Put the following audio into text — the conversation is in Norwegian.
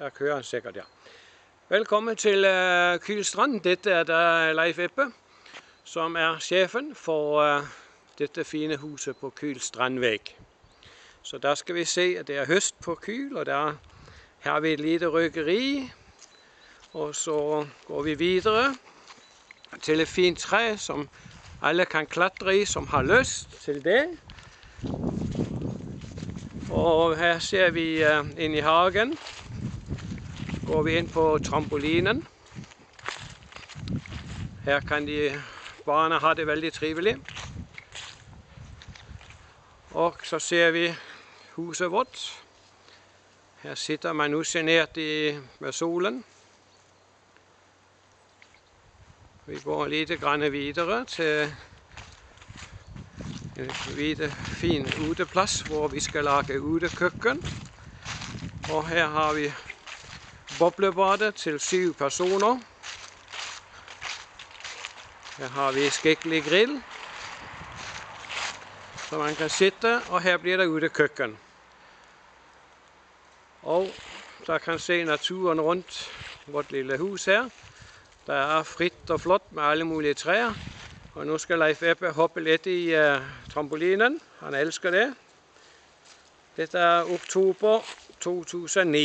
Der kører han sikkert, ja. Velkommen til Kyl Strand. Dette er da Leif Eppe, som er sjefen for dette fine huset på Kyl Strandveg. Så der skal vi se at det er høst på Kyl, og der har vi et lite røkeri. Og så går vi videre til et fint træ, som alle kan klatre i, som har lyst til det. Og her ser vi ind i hagen. Går vi ind på trampolinen. Her kan barna ha det veldig trivelig. Og så ser vi huset vårt. Her sitter man usjenert med solen. Vi går lite grann videre til en fin uteplass, hvor vi skal lage utekøkken. Og her har vi boblebadet til 7 personer. Her har vi skikkelig grill, så man kan sitte, og her blir det utekøkken. Og der kan se naturen rundt vårt lille hus her. Det er fritt og flott med alle mulige træer. Og nå skal Leif Eppe hoppe litt i trampolinen. Han elsker det. Dette er oktober 2009.